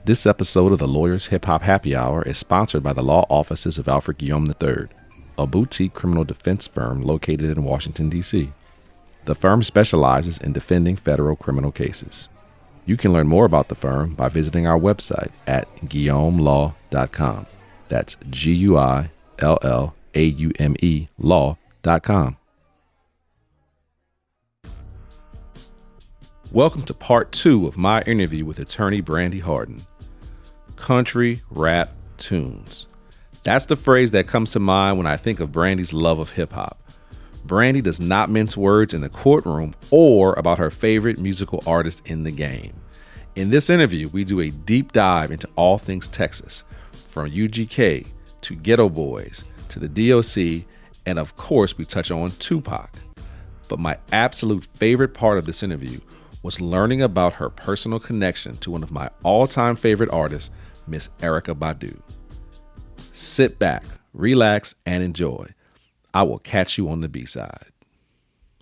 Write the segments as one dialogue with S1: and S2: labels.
S1: This episode of the Lawyers Hip Hop Happy Hour is sponsored by the law offices of Alfred Guillaume III, a boutique criminal defense firm located in Washington, D.C. The firm specializes in defending federal criminal cases. You can learn more about the firm by visiting our website at guillaumelaw.com. That's GUILLAUME law.com. Welcome to part 2 of my interview with attorney Brandi Harden. Country rap tunes. That's the phrase that comes to mind when I think of Brandi's love of hip-hop. Brandi does not mince words in the courtroom or about her favorite musical artist in the game. In this interview, we do a deep dive into all things Texas, from UGK to Geto Boys to the D.O.C, and of course we touch on Tupac. But my absolute favorite part of this interview was learning about her personal connection to one of my all-time favorite artists, Miss Erykah Badu. Sit back, relax, and enjoy. I will catch you on the B-side.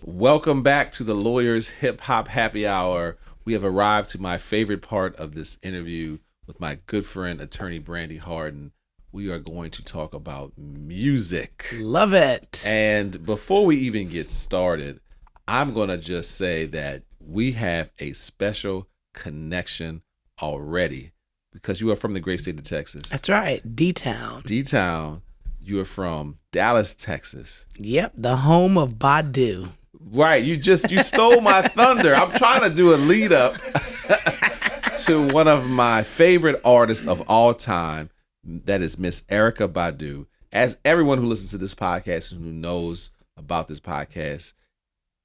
S1: Welcome back to the Lawyers Hip Hop Happy Hour. We have arrived to my favorite part of this interview with my good friend, attorney Brandi Harden. We are going to talk about music.
S2: Love it.
S1: And before we even get started, I'm going to just say that we have a special connection already because you are from the great state of Texas.
S2: That's right. D-Town.
S1: D-Town. You are from Dallas, Texas.
S2: Yep. The home of Badu.
S1: Right. You stole my thunder. I'm trying to do a lead up to one of my favorite artists of all time. That is Miss Erykah Badu. As everyone who listens to this podcast and who knows about this podcast,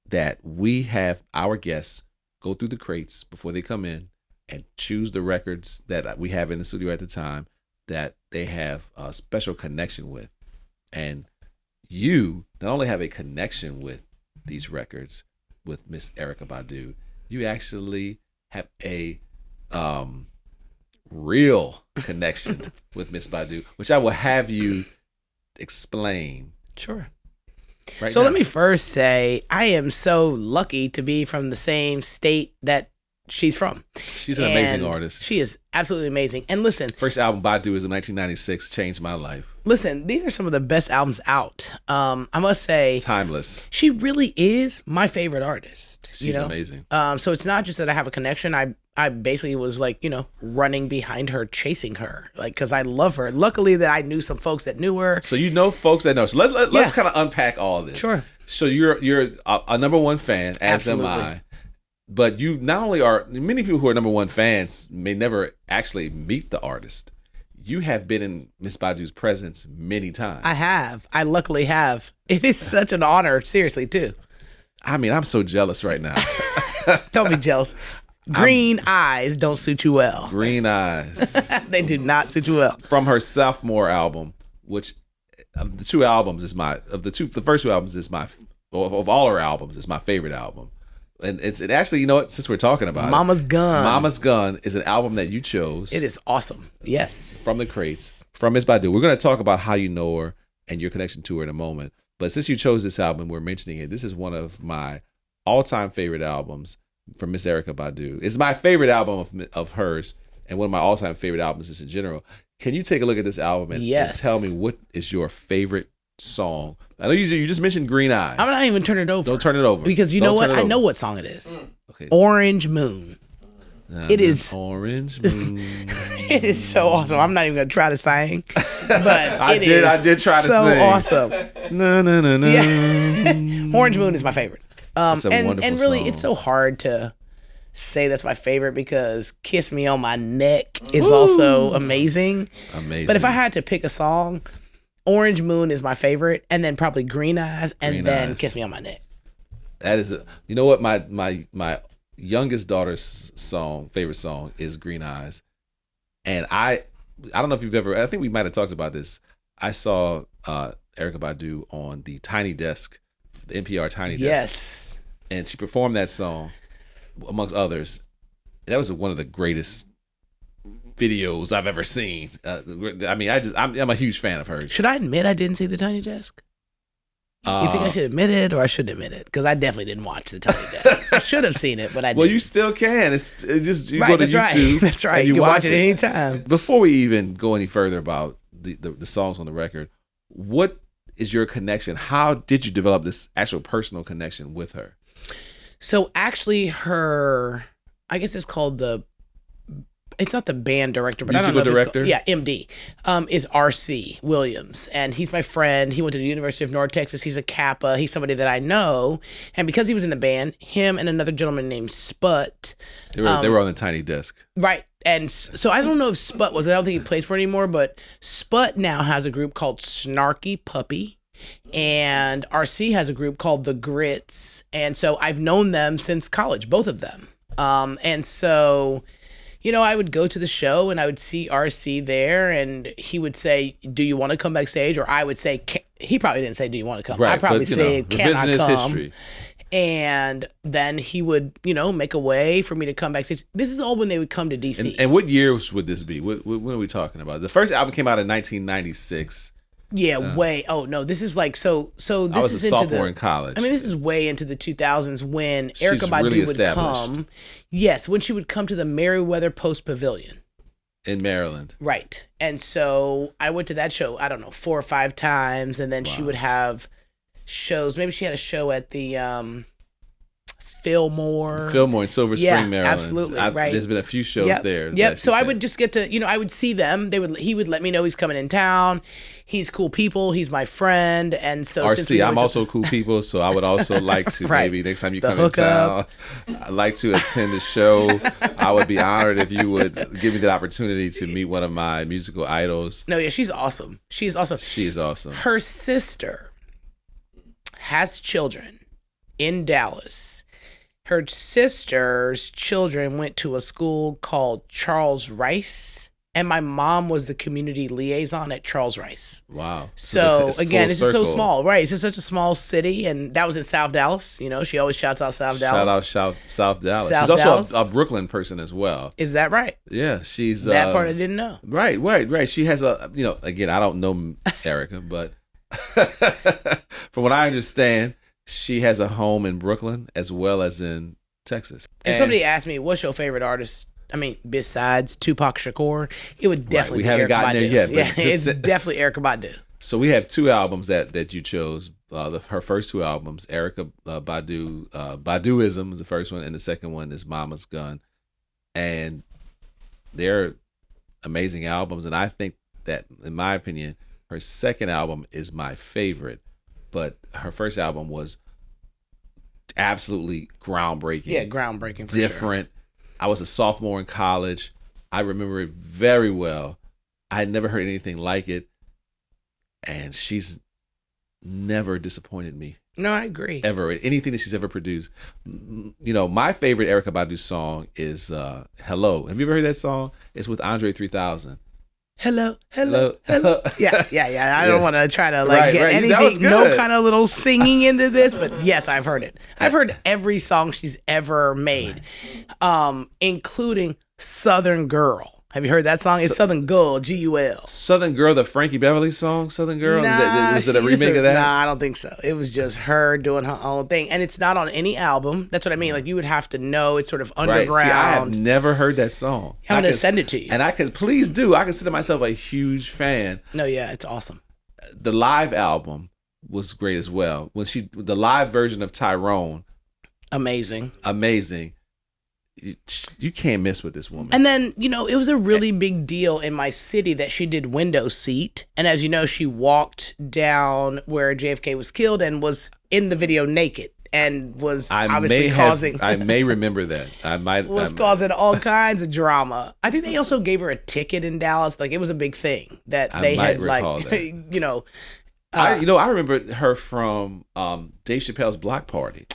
S1: that we have our guests go through the crates before they come in and choose the records that we have in the studio at the time that they have a special connection with. And you not only have a connection with these records with Miss Erykah Badu, you actually have a real connection with Miss Badu, which I will have you explain.
S2: Sure.
S1: Right
S2: so
S1: now.
S2: Let me first say I am so lucky to be from the same state that she's from.
S1: She's an amazing artist.
S2: She is absolutely amazing. And listen,
S1: first album Badu is in 1996, changed my life.
S2: Listen, these are some of the best albums out. I must say,
S1: timeless.
S2: She really is my favorite artist.
S1: She's amazing.
S2: So it's not just that I have a connection. I basically was like, running behind her, chasing her, like, because I love her. Luckily that I knew some folks that knew her.
S1: So you know folks that know. So let's kind of unpack all of this.
S2: Sure.
S1: So you're a number one fan, as
S2: Absolutely.
S1: am I. But you not only are, many people who are number one fans may never actually meet the artist. You have been in Miss Badu's presence many times.
S2: I have. I luckily have. It is such an honor, seriously, too.
S1: I mean, I'm so jealous right now.
S2: Don't be jealous. Green eyes don't suit you well.
S1: Green eyes.
S2: They do not suit you well.
S1: From her sophomore album, which of the two albums is the first two albums is of all her albums is my favorite album. And it actually, you know what, since we're talking about
S2: Mama's Gun.
S1: Mama's Gun is an album that you chose.
S2: It is awesome. Yes.
S1: From the crates, from Miss Badu. We're going to talk about how you know her and your connection to her in a moment. But since you chose this album, we're mentioning it. This is one of my all-time favorite albums from Miss Erykah Badu. It's my favorite album of hers and one of my all-time favorite albums just in general. Can you take a look at this album and tell me what is your favorite song? I know you just mentioned Green Eyes.
S2: I'm not even turning it over.
S1: Don't turn it over.
S2: Because you know what? I know what song it is.
S1: Okay.
S2: Orange Moon. It is
S1: Orange Moon.
S2: It is so awesome. I'm not even gonna try to sing, but
S1: I did try to sing.
S2: So awesome.
S1: No.
S2: Yeah. Orange Moon is my favorite.
S1: It's a wonderful
S2: and really,
S1: song.
S2: it's so hard to say that's my favorite because "Kiss Me on My Neck" is also amazing.
S1: Amazing.
S2: But if I had to pick a song, Orange Moon is my favorite, and then probably Green Eyes, and then "Kiss Me on My Neck."
S1: That is, you know what, my youngest daughter's favorite song is Green Eyes, and I don't know if you've ever. I think we might have talked about this. I saw Erykah Badu on the Tiny Desk, the NPR Tiny Desk.
S2: Yes,
S1: and she performed that song amongst others. That was one of the greatest videos I've ever seen. I mean, I'm a huge fan of hers.
S2: Should I admit I didn't see the Tiny Desk? You think I should admit it or I shouldn't admit it? Because I definitely didn't watch the Tiny Desk. I should have seen it, but I didn't.
S1: Well, you still can. It's just you
S2: right,
S1: go to
S2: that's
S1: YouTube.
S2: Right. That's right.
S1: And
S2: You can watch
S1: it
S2: it anytime.
S1: Before we even go any further about the songs on the record, what is your connection? How did you develop this actual personal connection with her?
S2: So actually, I guess it's called it's not the band director, but
S1: musical
S2: I don't know
S1: director?
S2: if it's called, MD, is R.C. Williams. And he's my friend. He went to the University of North Texas. He's a Kappa. He's somebody that I know. And because he was in the band, him and another gentleman named Sput.
S1: They were on the Tiny Desk.
S2: Right. And so I don't know if Sput was. I don't think he plays for it anymore, but Sput now has a group called Snarky Puppy. And RC has a group called The Grits. And so I've known them since college, both of them. And so, I would go to the show and I would see RC there and he would say, do you want to come backstage? Or I would say, he probably didn't say, do you want to come?
S1: Right,
S2: I probably say, can I come?
S1: History.
S2: And then he would, make a way for me to come backstage. This is all when they would come to D.C.
S1: And what years would this be? When are we talking about? The first album came out in 1996.
S2: Yeah, way. Oh no, this is like so. This
S1: I was
S2: is
S1: a
S2: into
S1: sophomore in college.
S2: I mean, this is way into the 2000s when Erykah Badu
S1: really
S2: would come. Yes, when she would come to the Merriweather Post Pavilion
S1: in Maryland.
S2: Right, and so I went to that show. I don't know 4 or 5 times, and then she would have shows. Maybe she had a show at the Fillmore in Silver Spring, Maryland. Absolutely, right.
S1: There's been a few shows there.
S2: Yep. So I would just get to, I would see them. He would let me know he's coming in town. He's cool people. He's my friend. And so
S1: RC, I'm also cool people. So I would also like to maybe next time you come in town, I'd like to attend the show. I would be honored if you would give me the opportunity to meet one of my musical idols.
S2: No, yeah, she's awesome. She's awesome.
S1: She is awesome.
S2: Her sister has children in Dallas. Her sister's children went to a school called Charles Rice, and my mom was the community liaison at Charles Rice.
S1: Wow.
S2: So again, it's so small, right? It's just such a small city, and that was in South Dallas. She always shouts out South Dallas.
S1: Shout out South Dallas.
S2: South
S1: she's
S2: Dallas.
S1: Also a Brooklyn person as well.
S2: Is that right?
S1: Yeah, she's
S2: that part I didn't know.
S1: Right. She has again, I don't know Erykah, but from what I understand, she has a home in Brooklyn as well as in Texas.
S2: If somebody asked me, what's your favorite artist? I mean, besides Tupac Shakur, it would definitely be Erykah Badu. We haven't gotten there yet. But it's definitely Erykah Badu.
S1: So we have 2 albums that you chose. Her first 2 albums, Erykah Badu, Baduism is the first one, and the second one is Mama's Gun. And they're amazing albums. And I think that, in my opinion, her second album is my favorite. But her first album was absolutely groundbreaking.
S2: Yeah, groundbreaking for
S1: different. Sure. I was a sophomore in college. I remember it very well. I had never heard anything like it. And she's never disappointed me.
S2: No, I agree.
S1: Ever. Anything that she's ever produced. My favorite Erykah Badu song is Hello. Have you ever heard that song? It's with Andre 3000.
S2: Hello. Yeah. I don't want to try to get anything, no kind of little singing into this, but yes, I've heard it. I've heard every song she's ever made, including Southern Girl. Have you heard that song? It's Southern Girl, G-U-L.
S1: Southern Girl, the Frankie Beverly song, Southern Girl? Was it a remake of that?
S2: Nah, I don't think so. It was just her doing her own thing. And it's not on any album. That's what I mean. Like, you would have to know it's sort of underground.
S1: Right. See, I have never heard that song.
S2: I'm going to send it to you.
S1: And please do. I consider myself a huge fan.
S2: No, yeah, it's awesome.
S1: The live album was great as well. The live version of Tyrone.
S2: Amazing.
S1: You can't miss with this woman.
S2: And then, it was a really big deal in my city that she did Window Seat. And as you know, she walked down where JFK was killed and was in the video naked and was obviously causing...
S1: I may remember that.
S2: Causing all kinds of drama. I think they also gave her a ticket in Dallas. Like, it was a big thing that they had, like,
S1: that. I remember her from Dave Chappelle's Block Party.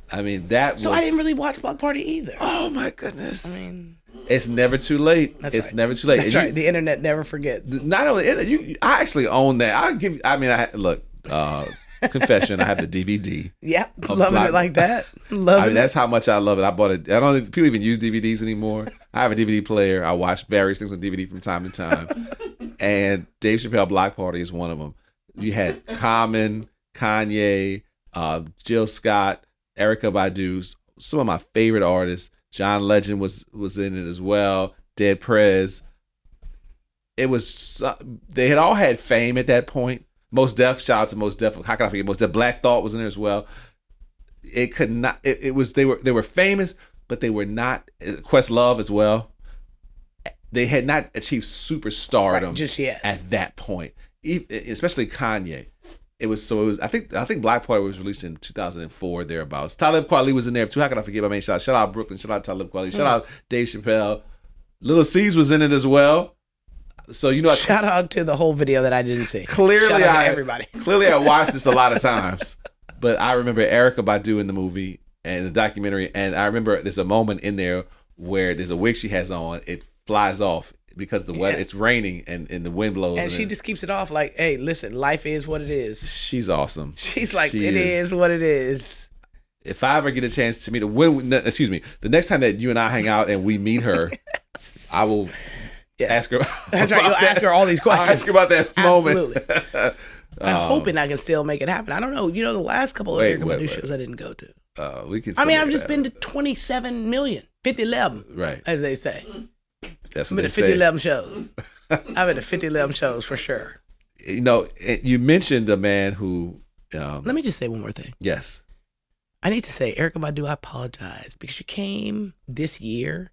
S1: I mean, So I
S2: didn't really watch Block Party either.
S1: Oh, my goodness. I mean... It's never too late. It's never too late.
S2: That's right. The internet never forgets.
S1: Not only... I actually own that. Confession, I have the DVD.
S2: Yep. Loving it like that. Loving it.
S1: That's how much I love it. I bought it. I don't think people even use DVDs anymore. I have a DVD player. I watch various things on DVD from time to time. And Dave Chappelle Block Party is one of them. You had Common... Kanye, Jill Scott, Erykah Badu, some of my favorite artists. John Legend was in it as well. Dead Prez. It was they had all had fame at that point. Mos Def, shout out to Mos Def. How can I forget Mos Def? Black Thought was in there as well. It could not. It was they were famous, but they were not. Questlove as well. They had not achieved superstardom
S2: just yet
S1: at that point. Especially Kanye. It was. I think Black Party was released in 2004 thereabouts. Talib Kweli was in there too. How can I forget my main shout out Brooklyn, shout out Talib Kweli, shout out Dave Chappelle. Little C's was in it as well. So
S2: shout out to the whole video that I didn't see.
S1: Clearly,
S2: everybody.
S1: Clearly, I watched this a lot of times, but I remember Erykah Badu in the movie and the documentary, and I remember there's a moment in there where there's a wig she has on. It flies off because the weather. It's raining and the wind blows,
S2: and she just keeps it off. Like, hey, listen, life is what it is.
S1: She's awesome.
S2: She's like, it is what it is.
S1: If I ever get a chance to meet her, the next time that you and I hang out and we meet her, I will. Yeah. Ask her.
S2: That's right. You'll ask her all these questions.
S1: I'll ask her about that moment.
S2: Absolutely. I'm hoping I can still make it happen. I don't know. The last couple of Erykah Badu shows I didn't go to.
S1: We can.
S2: I've just been to 27 million, 50-11,
S1: right?
S2: As they say.
S1: That's
S2: what
S1: they say.
S2: I've been to 50-11 shows. I've been to 50-11 shows for sure.
S1: You mentioned a man who.
S2: Let me just say one more thing.
S1: Yes.
S2: I need to say, Erykah Badu, I apologize because she came this year.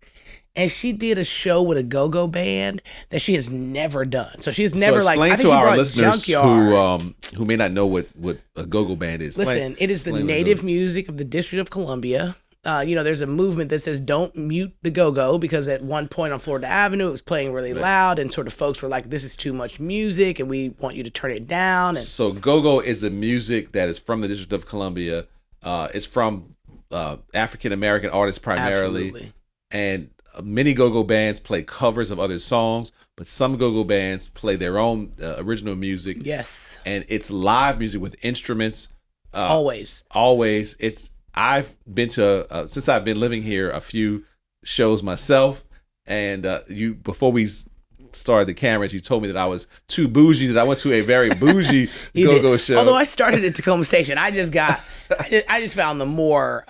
S2: And she did a show with a go-go band that she has never done. So she has never
S1: explain
S2: I think
S1: to
S2: she
S1: our listeners
S2: Junkyard.
S1: who may not know what a go-go band is.
S2: Listen, it is the native music of the District of Columbia. There's a movement that says don't mute the go-go because at one point on Florida Avenue it was playing really loud and sort of folks were like, this is too much music and we want you to turn it down. And
S1: so go-go is a music that is from the District of Columbia. It's from African-American artists primarily.
S2: Absolutely.
S1: And many go-go bands play covers of other songs, but some go-go bands play their own original music.
S2: Yes.
S1: And it's live music with instruments.
S2: Always.
S1: I've been to, since I've been living here, a few shows myself. And before we started the cameras, you told me that I was too bougie, that I went to a very bougie go-go show.
S2: Although I started at Tacoma Station, I just found the more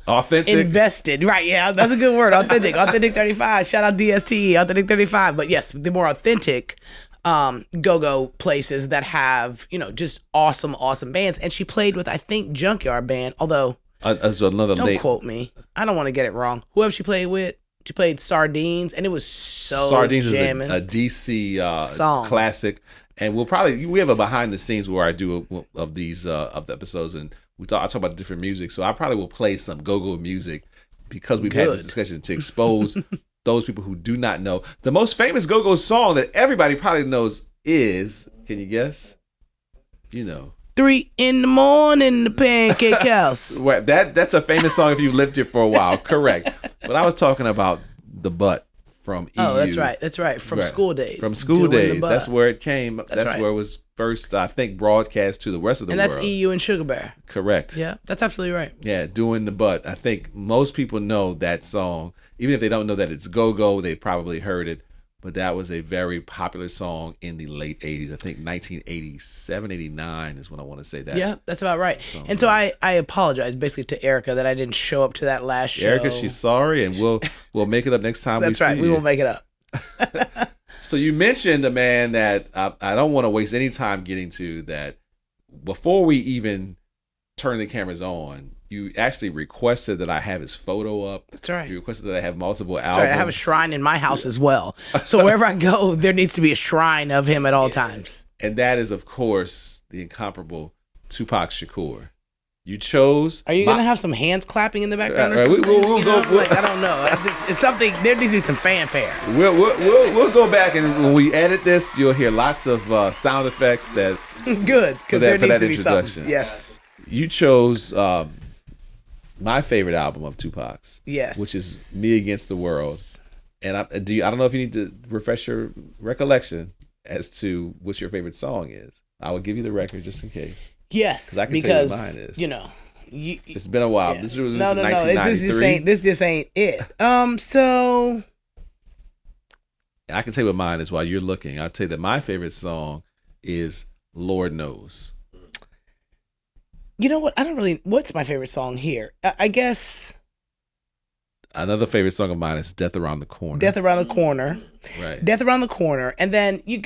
S1: authentic,
S2: invested. Right? Yeah, that's a good word. Authentic. Authentic 35. Shout out DST. Authentic 35. But yes, the more authentic go-go places that have just awesome bands. And she played with, I think, Junkyard Band. Although don't quote me. I don't want to get it wrong. Whoever she played with. She played Sardines, and it was so
S1: Sardines
S2: jamming.
S1: is a D.C.
S2: Song.
S1: Classic, and we have a behind the scenes where I do of these of the episodes, and I talk about different music. So I probably will play some go-go music because we've had this discussion to expose those people who do not know. The most famous go-go song that everybody probably knows is, can you guess?
S2: 3 a.m, the Pancake House.
S1: Well, that's a famous song if you've lived here for a while. Correct. But I was talking about The Butt from EU.
S2: Oh, that's right. From School Days.
S1: From School Days. That's where it came. That's where it was first, I think, broadcast to the rest of the world.
S2: And that's EU and Sugar Bear.
S1: Correct.
S2: Yeah, that's absolutely right.
S1: Yeah, Doing the Butt. I think most people know that song. Even if they don't know that it's go-go, they've probably heard it. But that was a very popular song in the late 80s. I think 1987, 89 is when I want to say that.
S2: Yeah, that's about right. And so I apologize basically to Erykah that I didn't show up to that last show.
S1: Erykah, she's sorry, and we'll make it up next time
S2: that's right. We will make it up.
S1: So you mentioned a man that I don't want to waste any time getting to, that before we even turn the cameras on, you actually requested that I have his photo up.
S2: That's right.
S1: You requested that I have multiple albums.
S2: That's right. I have a shrine in my house as well. So wherever I go, there needs to be a shrine of him at all times.
S1: And that is, of course, the incomparable Tupac Shakur. You chose.
S2: Are you going to have some hands clapping in the background or something?
S1: We'll go.
S2: I don't know. It's something. There needs to be some fanfare.
S1: We'll go back, and when we edit this, you'll hear lots of sound effects. That
S2: good, because there needs to be something. Yes.
S1: You chose my favorite album of Tupac's.
S2: Yes.
S1: Which is Me Against the World. And I don't know if you need to refresh your recollection as to what your favorite song is. I will give you the record just in case.
S2: Yes,
S1: I can tell you what mine is.
S2: It's
S1: been a while.
S2: Yeah.
S1: This was
S2: no.
S1: 1993.
S2: This just ain't it. So
S1: I can tell you what mine is while you're looking. I'll tell you that my favorite song is Lord Knows.
S2: You know what? I don't really. What's my favorite song here? I guess
S1: Another favorite song of mine is "Death Around the Corner."
S2: Death Around the Corner.
S1: Right.
S2: Death Around the Corner, and then you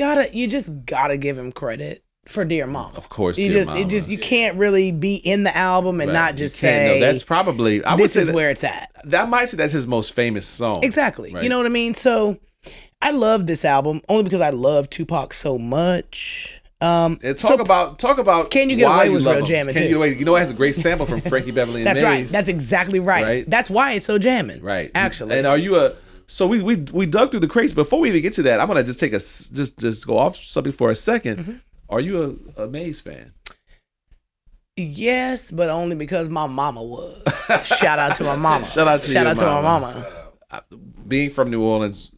S2: just gotta give him credit for Dear Mama.
S1: Of course,
S2: you
S1: Dear
S2: just
S1: Mama.
S2: you can't really be in the album and not just say
S1: no, that's probably
S2: this is where it's at.
S1: That might say that's his most famous song.
S2: Exactly.
S1: Right?
S2: You know what I mean? So I love this album only because I love Tupac so much.
S1: And talk about
S2: Can You Get
S1: why
S2: Away was
S1: you love
S2: real
S1: him.
S2: jamming
S1: Can
S2: too.
S1: You Get Away? You know, it has a great sample from Frankie Beverly and
S2: That's
S1: Maze.
S2: right. That's exactly right. That's why it's so jamming.
S1: Right.
S2: Actually.
S1: And are you so we dug through the crates. Before we even get to that, I'm gonna just take just go off something for a second.
S2: Mm-hmm.
S1: Are you a Maze fan?
S2: Yes, but only because my mama was. Shout out to my mama.
S1: Shout out to
S2: my mama.
S1: Being from New Orleans,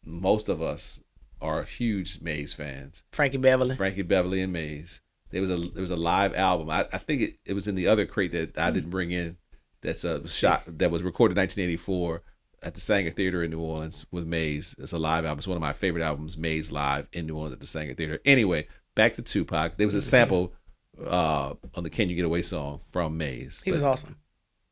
S1: most of us are huge Maze fans.
S2: Frankie Beverly
S1: and Maze. There was a live album. I think it was in the other crate that I didn't bring in. That's a shot that was recorded in 1984 at the Sanger Theater in New Orleans with Maze. It's a live album. It's one of my favorite albums, Maze live in New Orleans at the Sanger Theater. Anyway, back to Tupac. There was a sample on the "Can You Get Away" song from Maze.
S2: He was awesome.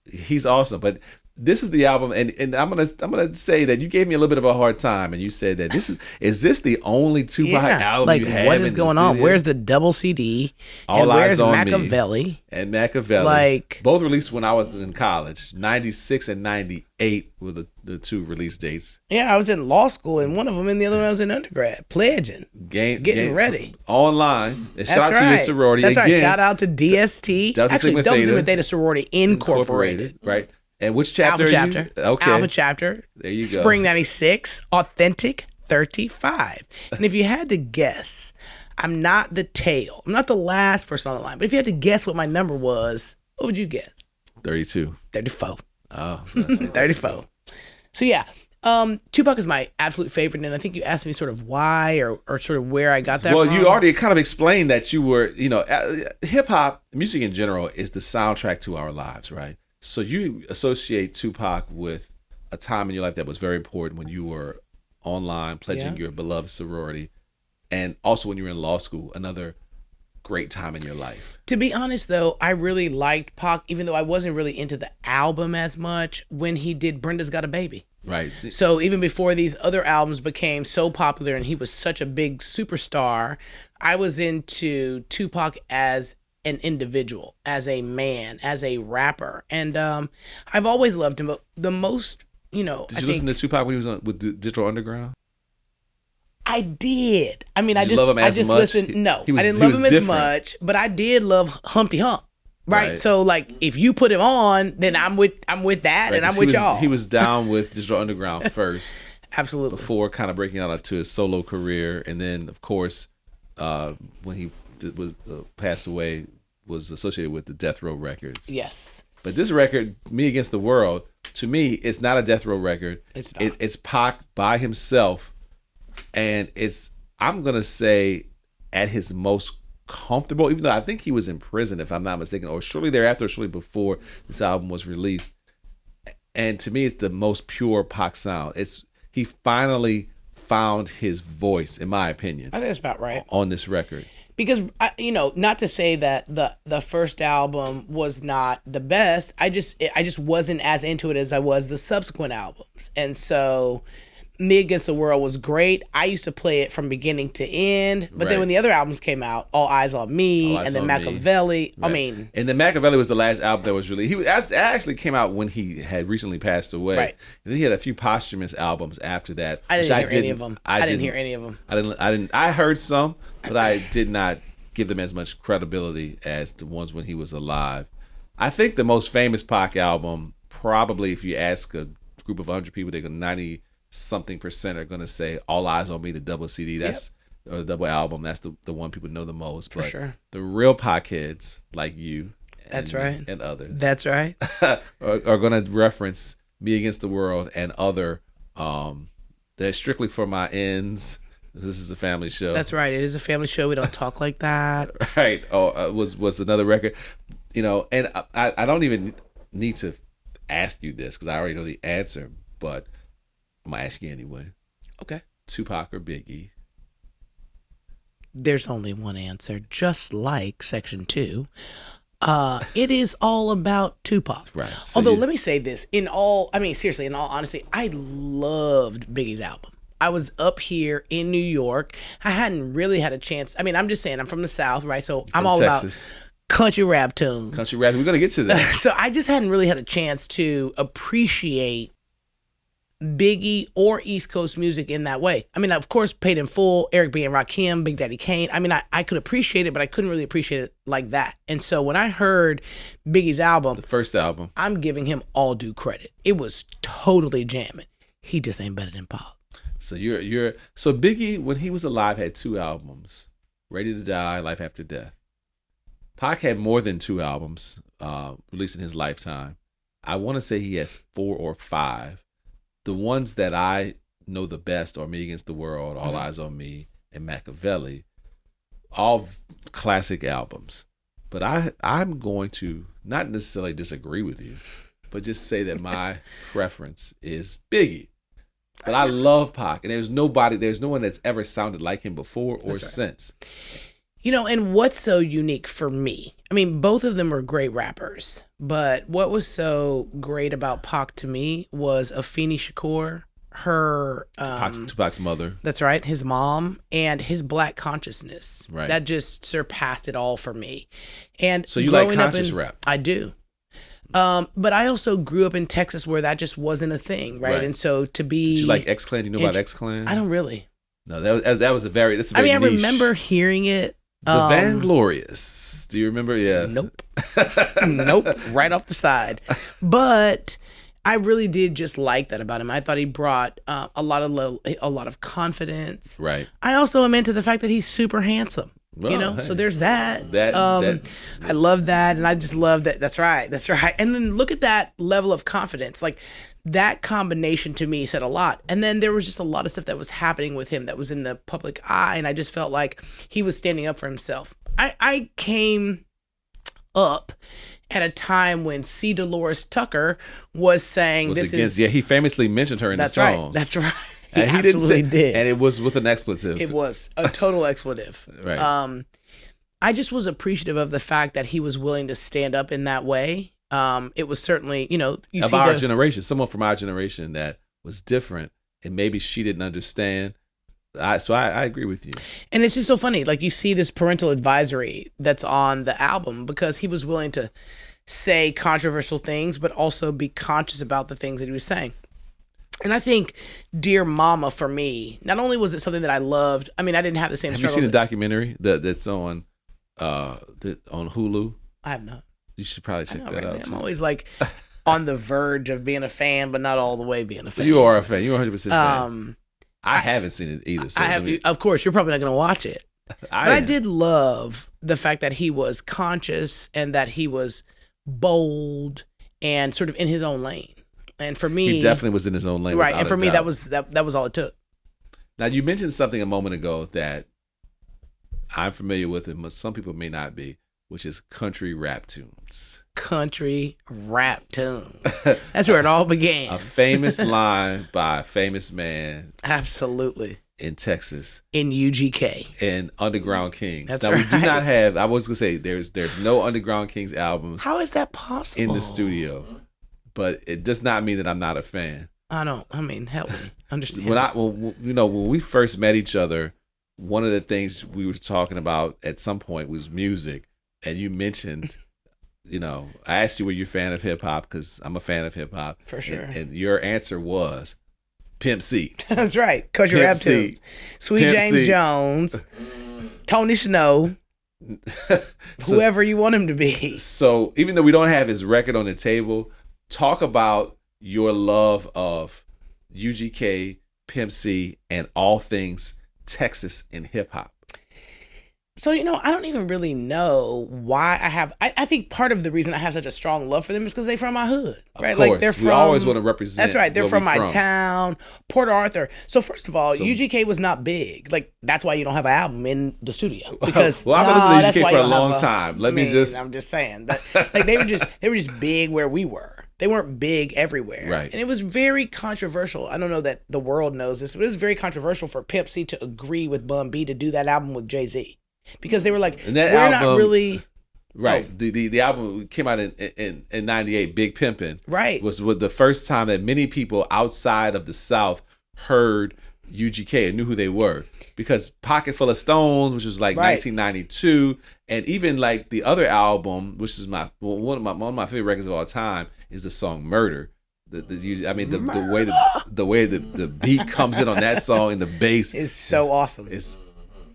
S1: He's awesome, but this is the album, and I'm gonna say that you gave me a little bit of a hard time, and you said that is this the only Tupac album
S2: like
S1: you have?
S2: What is going on? Where's the double CD?
S1: All
S2: and
S1: Eyes
S2: where's
S1: on
S2: Machiavelli?
S1: Me and Machiavelli,
S2: like
S1: both released when I was in college. 96 and 98 were the two release dates.
S2: Yeah, I was in law school, and one of them, and the other one I was in undergrad, pledging, getting ready
S1: online. And shout out
S2: right.
S1: to your sorority.
S2: That's
S1: again.
S2: Right. Shout out to DST. Actually, Delta Sigma Theta Sorority Incorporated.
S1: Right. And which chapter?
S2: Alpha chapter.
S1: Okay.
S2: Alpha chapter.
S1: There you go.
S2: Spring 96. Authentic 35. And if you had to guess, I'm not the tail. I'm not the last person on the line. But if you had to guess what my number was, what would you guess?
S1: 32.
S2: 34.
S1: Oh, 34.
S2: So yeah. Tupac is my absolute favorite, and I think you asked me sort of why or sort of where I got that from.
S1: Well, you already kind of explained that you were, hip hop, music in general is the soundtrack to our lives, right? So you associate Tupac with a time in your life that was very important when you were online pledging your beloved sorority, and also when you were in law school, another great time in your life.
S2: To be honest, though, I really liked Pac, even though I wasn't really into the album as much when he did Brenda's Got a Baby.
S1: Right.
S2: So even before these other albums became so popular and he was such a big superstar, I was into Tupac as an individual, as a man, as a rapper. And I've always loved him, but the most,
S1: Did you listen to Tupac when he was with Digital Underground?
S2: I did. I mean, I
S1: just
S2: listened. No, I didn't love him as much, but I did love Humpty Hump. Right. So like if you put him on, then I'm with that, right, and I'm with y'all.
S1: He was down with Digital Underground first.
S2: Absolutely.
S1: Before kind of breaking out to his solo career, and then of course when he passed away, was associated with the Death Row Records.
S2: Yes.
S1: But this record, Me Against the World, to me, it's not a Death Row record.
S2: It's not.
S1: It's Pac by himself, and I'm gonna say at his most comfortable, even though I think he was in prison, if I'm not mistaken, or shortly thereafter, or shortly before this album was released. And to me, it's the most pure Pac sound. He finally found his voice, in my opinion.
S2: I think that's about right
S1: on this record.
S2: Because not to say that the first album was not the best. I just wasn't as into it as I was the subsequent albums, and so Me Against the World was great. I used to play it from beginning to end, but then when the other albums came out, All Eyes on Me, and then Machiavelli.
S1: Right. And then Machiavelli was the last album that was released. It actually came out when he had recently passed away.
S2: Right.
S1: And then he had a few posthumous albums after that.
S2: I didn't hear any of them. I didn't hear any of them.
S1: I heard some, but I did not give them as much credibility as the ones when he was alive. I think the most famous Pac album, probably if you ask a group of 100 people, they're going 90-something% are going to say All Eyes on Me, the double CD. That's or the double album. That's the one people know the most. But
S2: for sure. The
S1: real Pac heads like you,
S2: that's right,
S1: and others,
S2: that's right,
S1: are going to reference Me Against the World and other. They're strictly for my ends. This is a family show.
S2: That's right. It is a family show. We don't talk like that.
S1: Right. Oh, was another record, and I don't even need to ask you this because I already know the answer, but I'm gonna ask you anyway.
S2: Okay.
S1: Tupac or Biggie?
S2: There's only one answer, just like Section 2. It is all about Tupac.
S1: Right. So
S2: Although, let me say this. Seriously, in all honesty, I loved Biggie's album. I was up here in New York. I hadn't really had a chance. I mean, I'm just saying, I'm from the South, right? So I'm all
S1: Texas.
S2: about country rap tunes.
S1: Country rap. We're going to get to that.
S2: So I just hadn't really had a chance to appreciate Biggie or East Coast music in that way. I mean, of course, Paid in Full, Eric B. and Rakim, Big Daddy Kane. I mean, I could appreciate it, but I couldn't really appreciate it like that. And so when I heard Biggie's album,
S1: The first album.
S2: I'm giving him all due credit. It was totally jamming. He just ain't better than Pac.
S1: So so Biggie, when he was alive, had 2 albums: Ready to Die, Life After Death. Pac had more than 2 albums released in his lifetime. I want to say he had 4 or 5. The ones that I know the best are Me Against the World, All Eyes on Me, and Machiavelli. All classic albums. But I'm going to not necessarily disagree with you, but just say that my preference is Biggie. But I love Pac, and there's no one that's ever sounded like him before or since.
S2: You know, and what's so unique for me, I mean, both of them were great rappers, but what was so great about Pac to me was Afeni Shakur, her...
S1: Tupac's mother.
S2: That's right, his mom, and his black consciousness.
S1: Right.
S2: That just surpassed it all for me. And
S1: so you like conscious rap?
S2: I do. But I also grew up in Texas where that just wasn't a thing, right? And so to be...
S1: Did you like X-Clan? Do you know about X-Clan?
S2: I don't really.
S1: No, that was a very niche.
S2: I remember hearing it.
S1: The Vanglorious. Do you remember? Yeah.
S2: Nope. Nope. Right off the side. But I really did just like that about him. I thought he brought a lot of confidence.
S1: Right.
S2: I also am into the fact that he's super handsome.
S1: Well,
S2: So there's that.
S1: That
S2: I love that, and I just love that. That's right. And then look at that level of confidence. Like that combination to me said a lot. And then there was just a lot of stuff that was happening with him that was in the public eye, and I just felt like he was standing up for himself. I came up at a time when C. Dolores Tucker was saying
S1: he famously mentioned her in the song.
S2: That's right.
S1: He
S2: absolutely did.
S1: And it was with an expletive.
S2: It was a total expletive.
S1: Right.
S2: I just was appreciative of the fact that he was willing to stand up in that way. It was certainly,
S1: our generation, someone from our generation that was different, and maybe she didn't understand. So I agree with you.
S2: And it's just so funny. Like you see this parental advisory that's on the album because he was willing to say controversial things, but also be conscious about the things that he was saying. And I think Dear Mama, for me, not only was it something that I loved, I mean, I didn't have the same struggles.
S1: Have you seen the documentary that's on Hulu?
S2: I have not.
S1: You should probably check that out.
S2: I'm always like on the verge of being a fan, but not all the way being a fan.
S1: You are a fan. You're 100% fan. I haven't seen it either. So
S2: of course, you're probably not going to watch it. But I did love the fact that he was conscious and that he was bold and sort of in his own lane. And for me,
S1: he definitely was in his own lane,
S2: right? And for me, that was all it took.
S1: Now, you mentioned something a moment ago that I'm familiar with, and some people may not be, which is country rap tunes.
S2: Country rap tunes. That's where it all began.
S1: A famous line by a famous man.
S2: Absolutely.
S1: In Texas.
S2: In UGK.
S1: And Underground Kings.
S2: That's
S1: now,
S2: right.
S1: We do not have, I was going to say, there's no Underground Kings albums.
S2: How is that possible?
S1: In the studio. But it does not mean that I'm not a fan.
S2: Help me understand.
S1: When we first met each other, one of the things we were talking about at some point was music, and you mentioned, I asked you were you a fan of hip hop because I'm a fan of hip hop
S2: for sure,
S1: and your answer was Pimp C.
S2: That's right, country rap tunes, Sweet Pimp James C. Jones, Tony Snow. Whoever you want him to be.
S1: So even though we don't have his record on the table, talk about your love of UGK, Pimp C, and all things Texas and hip hop.
S2: So, I don't even really know why I think part of the reason I have such a strong love for them is because they're from my hood, right?
S1: Of course. Like they're from, we always want to represent.
S2: That's right. They're from my town, Port Arthur. So first of all, UGK was not big. Like that's why you don't have an album in the studio. Because
S1: I've been listening to UGK for a long time.
S2: I'm just saying that like they were just big where we were. They weren't big everywhere.
S1: Right.
S2: And it was very controversial. I don't know that the world knows this, but it was very controversial for Pimp C to agree with Bun B to do that album with Jay-Z. Because they were like, we're not really...
S1: Right.
S2: Oh.
S1: The album came out in 98, Big Pimpin'.
S2: Right.
S1: Was the first time that many people outside of the South heard UGK and knew who they were. Because Pocket Full of Stones, which was like 1992, and even like the other album, which is one of my favorite records of all time, is the song Murder. The way the beat comes in on that song and the bass
S2: is so awesome.
S1: It's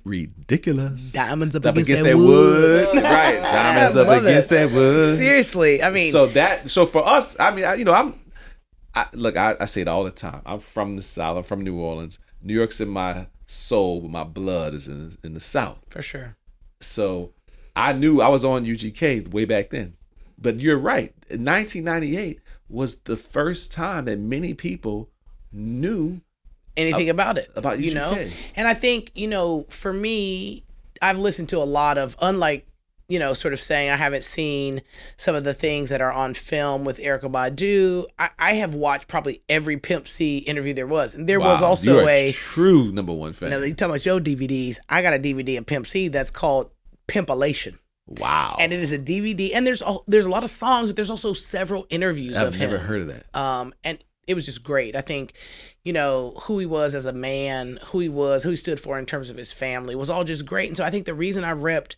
S1: ridiculous.
S2: Diamonds up against that wood.
S1: Right. Diamonds up against that wood.
S2: Seriously. I mean,
S1: so for us, I mean, I say it all the time. I'm from the South. I'm from New Orleans. New York's in my soul, but my blood is in the South.
S2: For sure.
S1: So I knew I was on UGK way back then. But you're right. 1998 was the first time that many people knew
S2: anything about it.
S1: About UGK.
S2: You know? And I think, for me, I've listened to a lot of, unlike, sort of saying I haven't seen some of the things that are on film with Erykah Badu. I have watched probably every Pimp C interview there was. And there was also
S1: you're a true number one fan.
S2: Now, you talking about your DVDs. I got a DVD of Pimp C that's called Pimpalation.
S1: Wow.
S2: And it is a DVD. And there's a lot of songs, but there's also several interviews of him.
S1: I've never heard of that.
S2: And it was just great. I think, who he was as a man, who he stood for in terms of his family was all just great. And so I think the reason I repped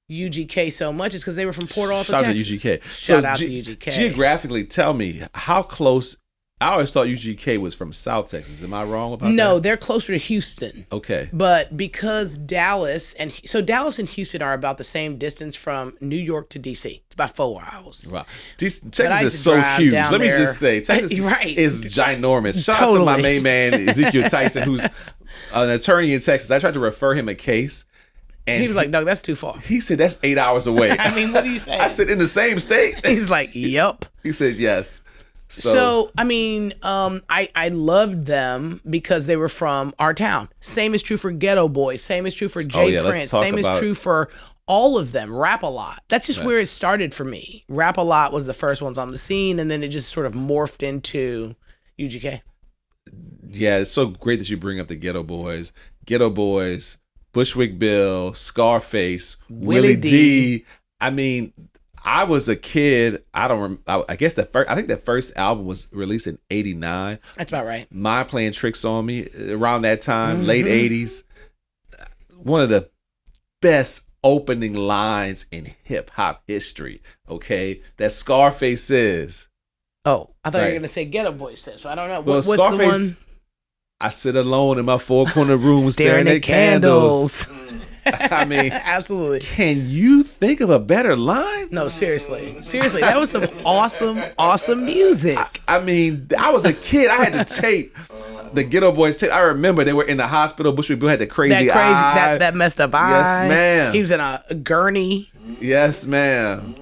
S2: UGK so much is because they were from Port Arthur, Texas.
S1: Shout
S2: out to UGK.
S1: Geographically, tell me how close. I always thought UGK was from South Texas. Am I wrong about that?
S2: No, they're closer to Houston.
S1: Okay.
S2: But because Dallas and Houston are about the same distance from New York to D.C. It's about 4 hours.
S1: Wow. Texas is so huge. Let me just say, Texas is ginormous. Shout out to my main man, Ezekiel Tyson, who's an attorney in Texas. I tried to refer him a case. And
S2: he was like, "Doug, that's too far."
S1: He said, "That's 8 hours away."
S2: I mean, what do you say?
S1: I said, "In the same state."
S2: He's like, "Yep."
S1: He said, "Yes."
S2: So I mean, I loved them because they were from our town. Same is true for Geto Boys. Same is true for Jay Prince. Same is true for all of them. Rap-A-Lot. That's just where it started for me. Rap-A-Lot was the first ones on the scene, and then it just sort of morphed into UGK.
S1: Yeah, it's so great that you bring up the Geto Boys. Geto Boys, Bushwick Bill, Scarface, Willie D. I mean, I was a kid. I guess I think that first album was released in '89.
S2: That's about right.
S1: My Playing Tricks on Me around that time, late '80s. One of the best opening lines in hip hop history. Okay, that Scarface says.
S2: Oh, I thought you were gonna say Geto Boys says. So I don't know.
S1: Well,
S2: what's
S1: Scarface,
S2: the one?
S1: I sit alone in my four-corner room staring at candles. I mean,
S2: absolutely.
S1: Can you think of a better line?
S2: No, seriously, that was some awesome music.
S1: I mean, I was a kid. I had to tape the Geto Boys tape. I remember they were in the hospital. Bushwick Bill had the crazy eye.
S2: that messed up eye.
S1: Yes, ma'am.
S2: He was in a gurney.
S1: Yes, ma'am.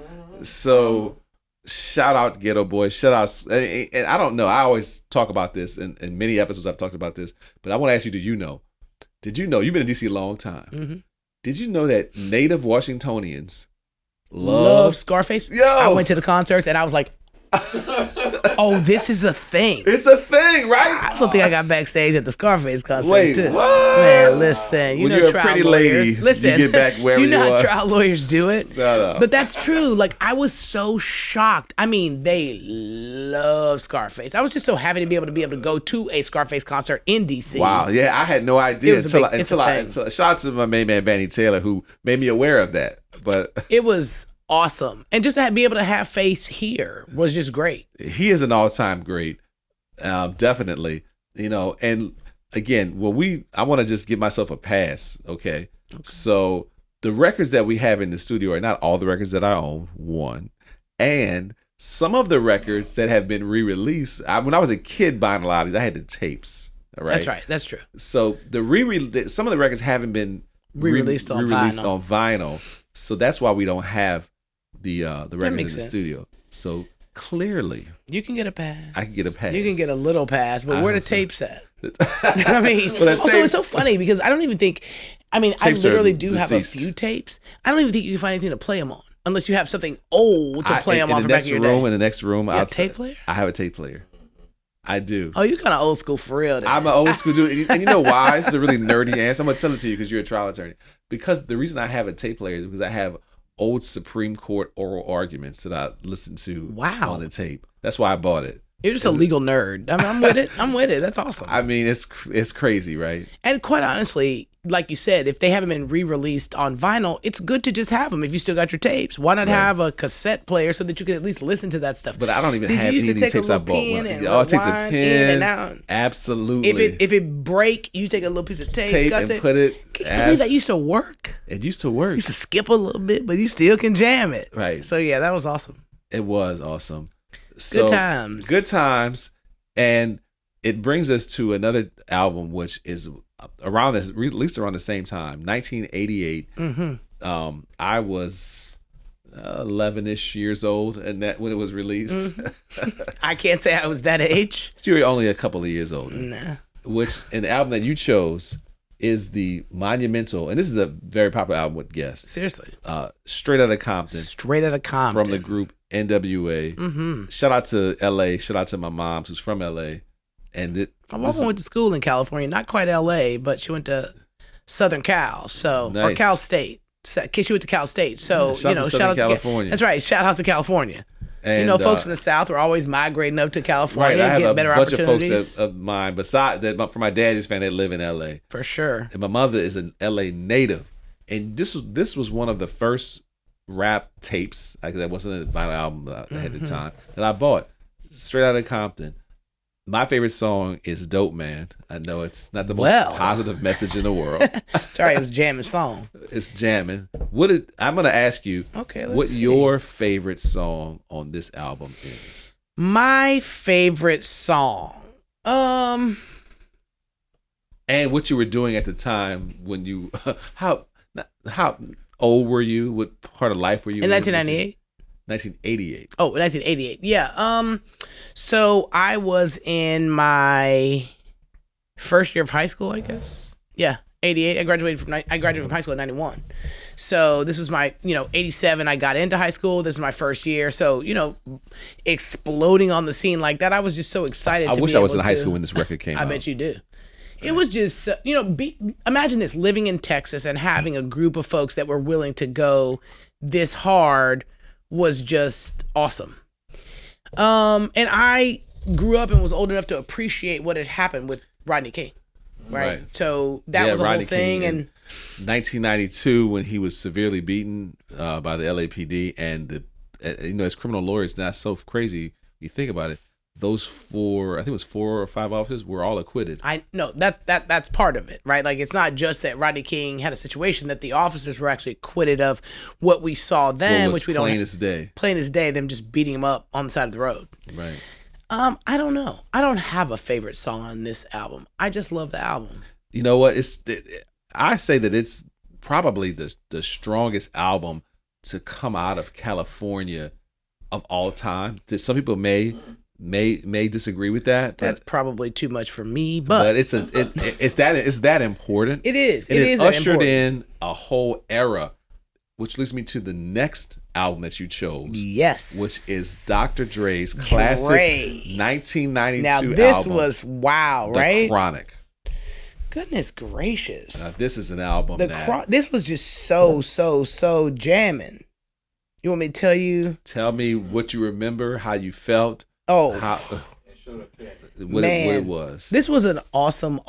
S1: So, shout out Geto Boys. Shout out, and I don't know. I always talk about this in many episodes. I've talked about this, but I want to ask you: Did you know? You've been in DC a long time?
S2: Mm-hmm.
S1: Did you know that native Washingtonians
S2: love Scarface?
S1: Yo,
S2: I went to the concerts and I was like, oh, this is a thing.
S1: It's a thing, right?
S2: I also think I got backstage at the Scarface concert.
S1: Wait,
S2: too.
S1: what?
S2: Man, listen.
S1: When you're a pretty lady,
S2: listen,
S1: you get back wherever
S2: you know
S1: you
S2: how
S1: are.
S2: trial lawyers do it.
S1: No.
S2: But that's true. Like, I was so shocked. I mean, they love Scarface. I was just so happy to be able to go to a Scarface concert in DC.
S1: Wow, yeah, I had no idea until shout out to my main man Vanny Taylor, who made me aware of that. But
S2: it was awesome, and just to be able to have Face here was just great.
S1: He is an all-time great, definitely. And again, I want to just give myself a pass. Okay, so the records that we have in the studio are not all the records that I own. One, and some of the records that have been re-released. When I was a kid buying a lot of these, I had the tapes. All right,
S2: that's right. That's true.
S1: So some of the records haven't been
S2: re-released on
S1: vinyl. So that's why we don't have the records in the studio. So clearly,
S2: you can get a pass.
S1: I can get a pass.
S2: You can get a little pass, but where the tapes at? I mean, also it's so funny because I don't even think. I mean, I literally do have a few tapes. I don't even think you can find anything to play them on unless you have something old to play them on from back in your day.
S1: In the next room,
S2: you have a tape player.
S1: I have a tape player. I do.
S2: Oh, you kind of old school for real. Then.
S1: I'm an old school dude, and you know why? This is a really nerdy answer. I'm gonna tell it to you because you're a trial attorney. Because the reason I have a tape player is because I have old Supreme Court oral arguments that I listened to
S2: Wow.
S1: on the tape. That's why I bought it.
S2: You're just a legal nerd. I mean, I'm with it. I'm with it. That's awesome.
S1: I mean, it's crazy, right?
S2: And quite honestly, like you said, if they haven't been re-released on vinyl, it's good to just have them if you still got your tapes. Why not have a cassette player so that you can at least listen to that stuff?
S1: But I don't even have any of these tapes I bought. I'll take the pen.
S2: In and out.
S1: Absolutely.
S2: If it break, you take a little piece of tape
S1: and put it.
S2: Can you believe that used to work?
S1: It used to work.
S2: You used to skip a little bit, but you still can jam it.
S1: Right.
S2: So yeah, that was awesome.
S1: It was awesome.
S2: Good times.
S1: Good times. And it brings us to another album, which is around this, released around the same time, 1988.
S2: Mm-hmm.
S1: I was 11-ish years old, and that when it was released.
S2: Mm-hmm. I can't say I was that age.
S1: You were only a couple of years older.
S2: Nah.
S1: And the album that you chose is the monumental, and this is a very popular album with guests.
S2: Seriously.
S1: Straight Outta Compton.
S2: Straight Outta Compton.
S1: From the group NWA.
S2: Mm-hmm.
S1: Shout out to LA. Shout out to my mom who's from LA. And
S2: my mom went to school in California, not quite LA, but she went to Southern Cal, or Cal State. She went to Cal State, so shout out to California. That's right. Shout out to California. And, folks from the South were always migrating up to California and getting better opportunities.
S1: I have a bunch of folks of mine, besides that, for my dad's family, that live in LA.
S2: For sure.
S1: And my mother is an LA native, and this was one of the first rap tapes. That wasn't a vinyl album at the time that I bought. Straight Outta Compton. My favorite song is Dope Man. I know it's not the most positive message in the world.
S2: Sorry, it was jamming song.
S1: It's jamming. I'm going to ask you what your favorite song on this album is.
S2: My favorite song.
S1: And what you were doing at the time when you how old were you? What part of life were you
S2: in 1998?
S1: 1988.
S2: Oh, 1988. Yeah. So I was in my first year of high school, I guess. Yeah, 88. I graduated from high school in 91. So this was my, 87. I got into high school. This is my first year. So, exploding on the scene like that, I was just so excited.
S1: I wish I was in high school when this record came out.
S2: I bet you do. It was just, imagine this, living in Texas and having a group of folks that were willing to go this hard was just awesome. And I grew up and was old enough to appreciate what had happened with Rodney King. Right. So that was a whole thing. And
S1: 1992, when he was severely beaten by the LAPD, and as criminal lawyers, now so crazy. You think about it. Those I think it was 4 or 5 officers were all acquitted.
S2: I know that's part of it, right? Like, it's not just that Rodney King had a situation, that the officers were actually acquitted of what we saw then, which we don't
S1: plain as day.
S2: Plain as day, them just beating him up on the side of the road.
S1: Right.
S2: I don't know. I don't have a favorite song on this album. I just love the album.
S1: You know what? I say that it's probably the strongest album to come out of California of all time. Some people may disagree with that.
S2: That's probably too much for me, but
S1: it's that important.
S2: It is.
S1: It ushered in a whole era, which leads me to the next album that you chose.
S2: Yes,
S1: which is Dr. Dre's classic 1992
S2: now, this
S1: album.
S2: Was wow, right?
S1: The Chronic.
S2: Goodness gracious!
S1: Now, this is an album
S2: this was just so jamming. You want me to tell you?
S1: Tell me what you remember, how you felt.
S2: Oh,
S1: what it was.
S2: This was an awesome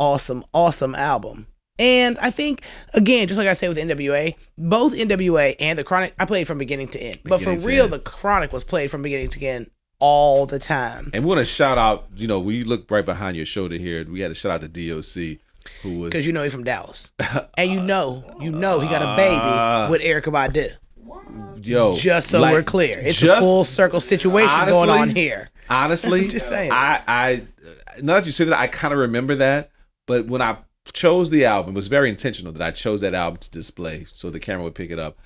S2: album. And I think, again, just like I say with NWA, both NWA and The Chronic, I played from beginning to end. But for real, The Chronic was played from beginning to end all the time.
S1: And we want to shout out, when you look right behind your shoulder here, we had to shout out to D.O.C., who was...
S2: Because he's from Dallas. And you know he got a baby with Erykah Badu.
S1: Yo,
S2: just so we're clear, it's a full circle situation going on here.
S1: Honestly,
S2: I'm just saying.
S1: I now that you say that, I kind of remember that. But when I chose the album, it was very intentional that I chose that album to display so the camera would pick it up.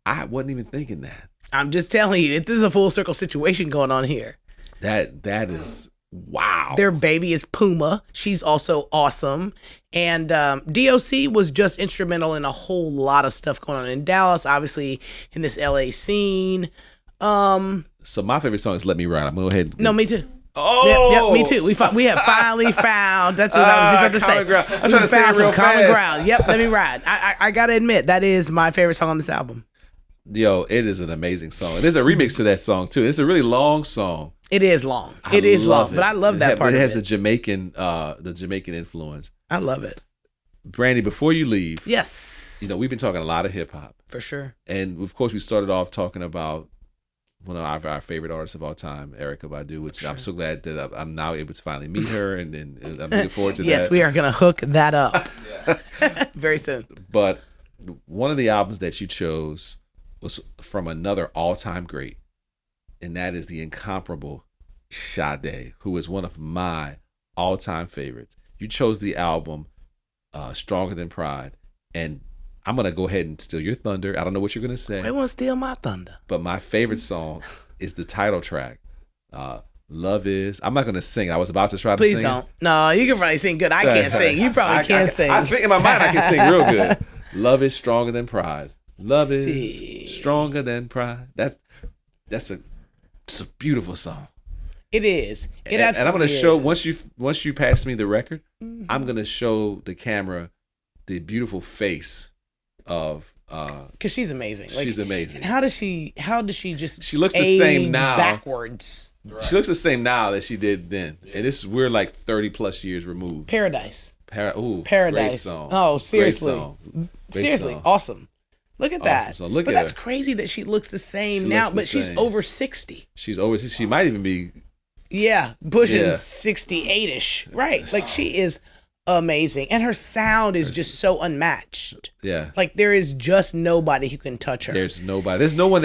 S1: I wasn't even thinking that.
S2: I'm just telling you, this is a full circle situation going on here.
S1: That is wow.
S2: Their baby is Puma. She's also awesome. And D.O.C. was just instrumental in a whole lot of stuff going on in Dallas, obviously in this LA scene.
S1: So my favorite song is Let Me Ride. I'm going to go ahead.
S2: No, me too.
S1: Oh,
S2: yep, me too. We have finally found. That's what I was just about to say.
S1: Ground. I'm trying to say it real
S2: common
S1: fast.
S2: ground. Yep, Let Me Ride. I gotta admit, that is my favorite song on this album.
S1: Yo, it is an amazing song. There's a remix to that song too. It's a really long song.
S2: It is long. It is long, but I love that part.
S1: It has the Jamaican influence.
S2: I love it.
S1: Brandi, before you leave,
S2: yes,
S1: we've been talking a lot of hip hop
S2: for sure,
S1: and of course we started off talking about one of our favorite artists of all time, Erykah Badu, which I'm so glad that I'm now able to finally meet her, and I'm looking forward to that.
S2: Yes, we are going to hook that up very soon.
S1: But one of the albums that you chose was from another all-time great, and that is the incomparable Sade, who is one of my all-time favorites. You chose the album Stronger Than Pride, and I'm going to go ahead and steal your thunder. I don't know what you're going to say.
S2: They want to steal my thunder.
S1: But my favorite song is the title track, Love Is. I'm not going to sing. I was about to try to sing.
S2: Please don't. No, you can probably sing good. I can't sing. You probably can't sing.
S1: I think in my mind I can sing real good. Love is stronger than pride. Love is stronger than pride. It's a beautiful song.
S2: It is. It
S1: and I'm going to show
S2: is.
S1: once you pass me the record, I'm going to show the camera the beautiful face of
S2: because she's amazing.
S1: She's amazing.
S2: And how does she just
S1: she looks the same now
S2: backwards.
S1: Right. She looks the same now that she did then. Yeah. And we're like 30 plus years removed.
S2: Paradise.
S1: Paradise.
S2: Great
S1: song.
S2: Oh, seriously.
S1: Seriously.
S2: Awesome. Look at that.
S1: Awesome. Look
S2: but
S1: at
S2: that's
S1: her.
S2: crazy that she looks the same now, but she's over 60.
S1: She might even be
S2: pushing 68ish. Right. Like she is amazing. And her sound is just so unmatched.
S1: Yeah.
S2: Like there is just nobody who can touch her.
S1: There's nobody. There's no one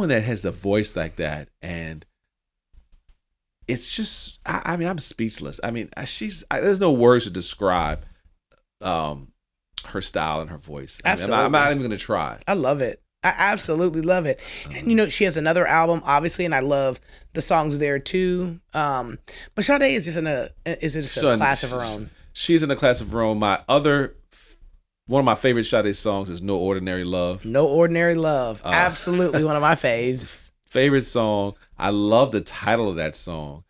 S1: that has a voice like that. And it's just I'm speechless. There's no words to describe her style and her voice. I'm not even gonna try.
S2: I love it. I absolutely love it. And she has another album, obviously, and I love the songs there too. But Sade is just a class of her own.
S1: She's in a class of her own. One of my favorite Sade songs is No Ordinary Love.
S2: No Ordinary Love. Absolutely one of my faves.
S1: Favorite song. I love the title of that song.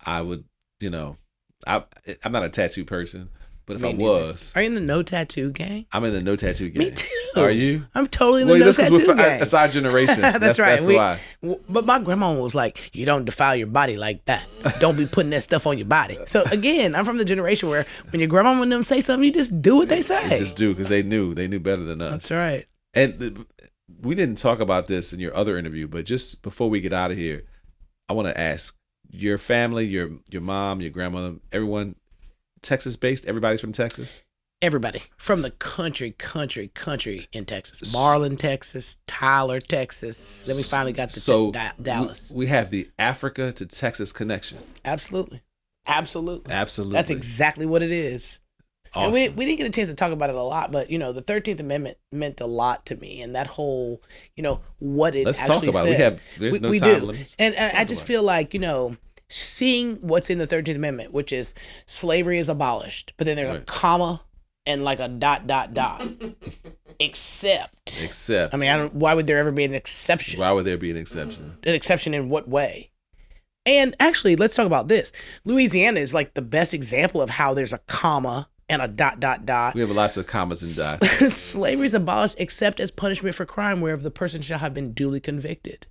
S1: I would, I'm not a tattoo person, but if I was.
S2: Are you in the no tattoo gang?
S1: I'm in the no tattoo gang.
S2: Me too.
S1: Are you?
S2: I'm totally in the no tattoo gang.
S1: A side generation.
S2: That's right.
S1: That's why.
S2: But my grandma was like, you don't defile your body like that. Don't be putting that stuff on your body. So again, I'm from the generation where when your grandma and them say something, you just do what they say.
S1: You just do because they knew better than us.
S2: That's right.
S1: And we didn't talk about this in your other interview, but just before we get out of here, I want to ask your family, your mom, your grandmother, everyone, Texas-based? Everybody's from Texas?
S2: Everybody from the country in Texas. Marlin, Texas, Tyler, Texas. Then we finally got to Dallas.
S1: We have the Africa to Texas connection.
S2: Absolutely.
S1: That's
S2: exactly what it is.
S1: Awesome.
S2: And we didn't get a chance to talk about it a lot, but the 13th Amendment meant a lot to me, and that whole, what it
S1: Let's
S2: actually
S1: talk about
S2: says.
S1: it. There's no time limits.
S2: And I just feel like, seeing what's in the 13th Amendment, which is slavery is abolished, but then there's a comma and like a ... Except. Why would there ever be an exception?
S1: Why would there be an exception?
S2: An exception in what way? And actually, let's talk about this. Louisiana is like the best example of how there's a comma and a ...
S1: We have lots of commas and dots.
S2: Slavery is abolished except as punishment for crime wherever the person shall have been duly convicted.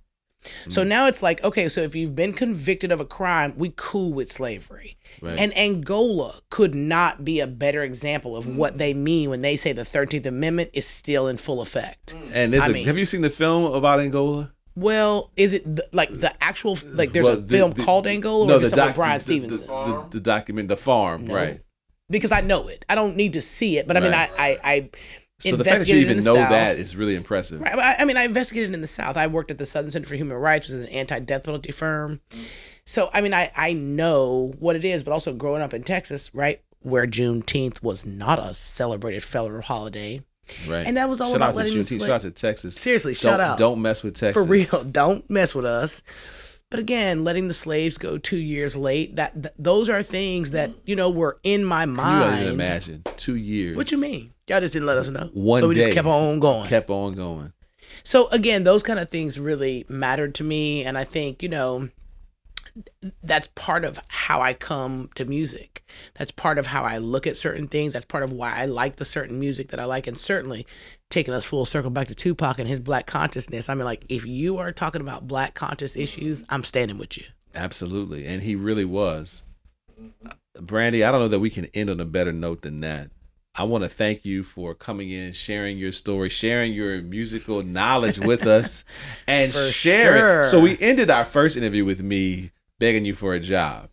S2: So now it's like, okay, so if you've been convicted of a crime, we cool with slavery. Right. And Angola could not be a better example of what they mean when they say the 13th Amendment is still in full effect.
S1: And have you seen the film about Angola?
S2: Well, is it the actual, there's a film called Angola or just something with Brian Stevenson?
S1: The document, The Farm, no. Right.
S2: Because I know it. I don't need to see it, but I mean, I
S1: so the fact that you even know that is really impressive.
S2: Right. I investigated in the South. I worked at the Southern Center for Human Rights, which is an anti-death penalty firm. So, I know what it is, but also growing up in Texas, right, where Juneteenth was not a celebrated federal holiday.
S1: Right.
S2: And that was all about letting
S1: Juneteenth. Shout out to Texas.
S2: Seriously, shout out.
S1: Don't mess with Texas.
S2: For real, don't mess with us. But again, letting the slaves go 2 years late, those are things that, were in my mind.
S1: Can you even imagine? 2 years.
S2: What you mean? Y'all just didn't let us know.
S1: One day.
S2: So we just kept on going. So again, those kind of things really mattered to me. And I think, that's part of how I come to music. That's part of how I look at certain things. That's part of why I like the certain music that I like. And certainly taking us full circle back to Tupac and his Black consciousness. I mean, like, if you are talking about Black conscious issues, I'm standing with you.
S1: Absolutely. And he really was. Brandi, I don't know that we can end on a better note than that. I want to thank you for coming in, sharing your story, sharing your musical knowledge with us, and sharing.
S2: Sure.
S1: So we ended our first interview with me begging you for a job.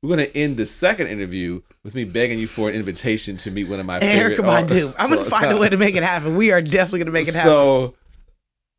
S1: We're going to end the second interview with me begging you for an invitation to meet one of my favorite
S2: artists. Erykah Badu. I'm going to find a way to make it happen. We are definitely going to make it happen.
S1: So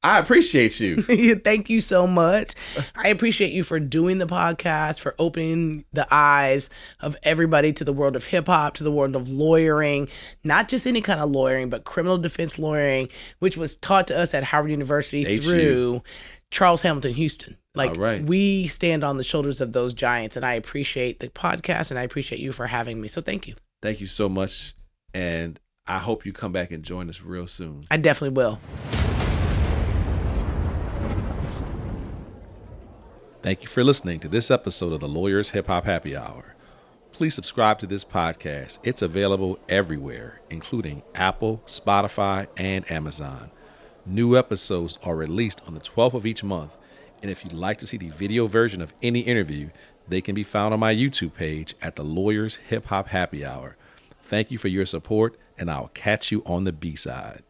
S1: I appreciate you.
S2: Thank you so much. I appreciate you for doing the podcast, for opening the eyes of everybody to the world of hip hop, to the world of lawyering, not just any kind of lawyering, but criminal defense lawyering, which was taught to us at Howard University through Charles Hamilton Houston. Like, we stand on the shoulders of those giants, and I appreciate the podcast, and I appreciate you for having me. So thank you.
S1: Thank you so much, and I hope you come back and join us real soon.
S2: I definitely will.
S1: Thank you for listening to this episode of the Lawyers Hip Hop Happy Hour. Please subscribe to this podcast. It's available everywhere, including Apple, Spotify, and Amazon. New episodes are released on the 12th of each month, and if you'd like to see the video version of any interview, they can be found on my YouTube page at the Lawyers Hip Hop Happy Hour. Thank you for your support, and I'll catch you on the B-side.